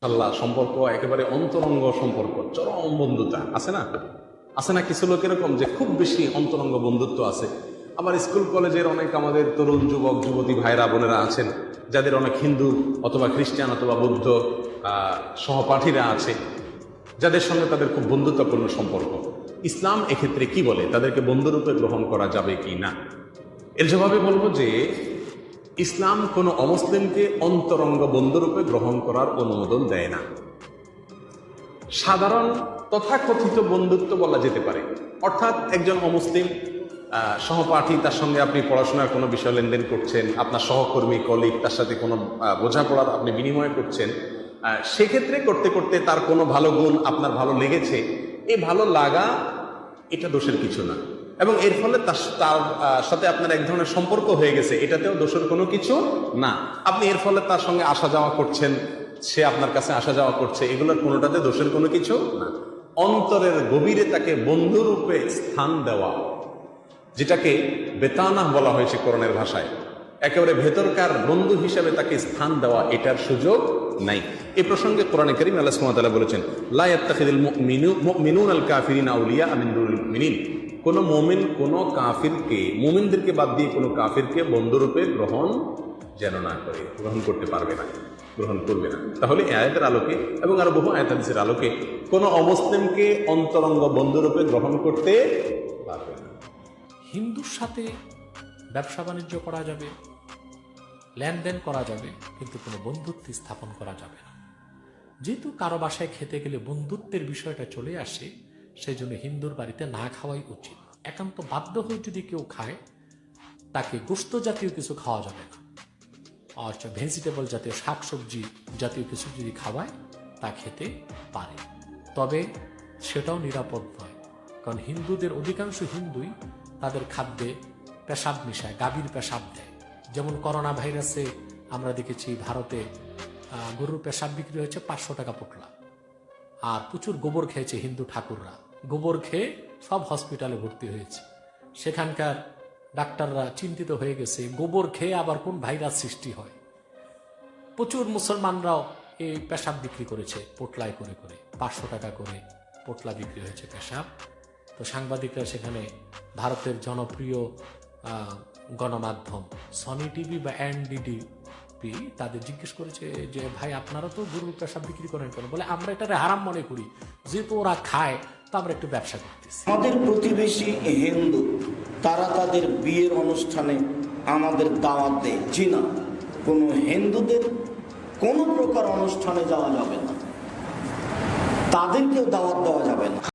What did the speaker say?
আল্লাহ সম্পর্ক একেবারে অন্তরঙ্গ সম্পর্ক, চরম বন্ধুতা আছে না? আছে না কিছু লোক এরকম যে খুব বেশি অন্তরঙ্গ বন্ধুত্ব আছে। আবার স্কুল কলেজের অনেক আমাদের তরুণ যুবক যুবতী ভাইরা বোনেরা আছেন যাদের অনেক হিন্দু অথবা খ্রিস্টান অথবা বৌদ্ধ সহপাঠীরা আছে, যাদের সঙ্গে তাদের খুব বন্ধুত্বপূর্ণ সম্পর্ক। ইসলাম এক্ষেত্রে কি বলে, তাদেরকে বন্ধুরূপে গ্রহণ করা যাবে কি না? এর জবাবে বলবো যে ইসলাম কোনো অমুসলিমকে অন্তরঙ্গ বন্ধুরূপে গ্রহণ করার অনুমোদন দেয় না। সাধারণ তথাকথিত বন্ধুত্ব বলা যেতে পারে, অর্থাৎ একজন অমুসলিম সহপাঠী, তার সঙ্গে আপনি পড়াশোনার কোনো বিষয় লেনদেন করছেন, আপনার সহকর্মী কলিগ, তার সাথে কোনো বোঝাপড়ার আপনি বিনিময় করছেন, সেক্ষেত্রে করতে করতে তার কোনো ভালো গুণ আপনার ভালো লেগেছে, এই ভালো লাগা এটা দোষের কিছু না, এবং এর ফলে তার সাথে আপনার এক ধরনের সম্পর্ক হয়ে গেছে, এটাতেও দোষের কোনো কিছু না। আপনি এর ফলে তার সঙ্গে আসা যাওয়া করছেন, সে আপনার কাছে আসা যাওয়া করছে, এগুলোর কোনোটাতে দোষের কোনো কিছু না। অন্তরের গভীরে তাকে বন্ধুরূপে স্থান দেওয়া, যেটাকে বেতানাহ বলা হয়েছে কোরআনের ভাষায়, একেবারে ভেতরকার বন্ধু হিসেবে তাকে স্থান দেওয়া, এটার সুযোগ নাই। এই প্রসঙ্গে কোরআনে কারীম আল্লাহ সুবহানাহু ওয়া তাআলা বলেছেন, লা ইয়াত্তাখিযুল মুমিনুনাল কাফিরিনা আউলিয়া মিন দুনিল মুমিনিন। কোনো মুমিন কোনো কাফিরকে, মুমিনদেরকে বাদ দিয়ে কোনো কাফিরকে বন্ধুরূপে গ্রহণ যেন না করে, গ্রহণ করতে পারবে না, গ্রহণ করবে না। তাহলে এই আয়াতের আলোকে এবং আরো বহু আয়াত হাদিসের আলোকে কোনো অমুসলিমকে অন্তরঙ্গ বন্ধুরূপে গ্রহণ করতে পারবে না। হিন্দুর সাথে ব্যবসা বাণিজ্য করা যাবে, লেনদেন করা যাবে, কিন্তু কোনো বন্ধুত্ব স্থাপন করা যাবে না। যেহেতু কারো বাসায় খেতে গেলে বন্ধুত্বের বিষয়টা চলে আসে, সেই জন্য হিন্দুর বাড়িতে না খাওয়াই উচিত। একান্ত বাধ্য হয়ে যদি কেউ খায়, তাকে গোশত জাতীয় কিছু খাওয়া যাবে না, আর ভেজিটেবল জাতীয় শাকসবজি জাতীয় কিছু যদি খাওয়ায় তা খেতে পারে, তবে সেটাও নিরাপদ নয়। কারণ হিন্দুদের অধিকাংশ হিন্দুই তাদের খাদ্যে পেশাব মিশায়, গাভীর পেশাব দেয়। যেমন করোনা ভাইরাসে আমরা দেখেছি ভারতে গরুর পেশাব বিক্রি হয়েছে 500 টাকা পোটলা, আর প্রচুর গোবর খেয়েছে হিন্দু ঠাকুররা, গোবর খেয়ে সব হসপিটালে ভর্তি হয়েছে। সেখানকার ডাক্তাররা চিন্তিত হয়ে গেছে, গোবর খেয়ে আবার কোন ভাইরাস সৃষ্টি হয়। প্রচুর মুসলমানরাও এই পেশাব বিক্রি করেছে পোটলায় করে করে, 500 টাকা করে পোটলা বিক্রি হয়েছে পেশাব। তো সাংবাদিকরা সেখানে ভারতের জনপ্রিয় গণমাধ্যম সনি টিভি বা এনডিটিভি তাদের জিজ্ঞেস করেছে যে ভাই আপনারা তো গরুর পেশাব বিক্রি করেন কেন? বলে আমরা এটারে হারাম মনে করি, যেহেতু ওরা খায় তো আমরা একটু ব্যবসা করতেছি। আমাদের প্রতিবেশী হিন্দু, তারা তাদের বিয়ের অনুষ্ঠানে আমাদের দাওয়াত দেয়, জি না, কোনো হিন্দুদের কোনো প্রকার অনুষ্ঠানে যাওয়া যাবে না, তাদেরকেও দাওয়াত দেওয়া যাবে না।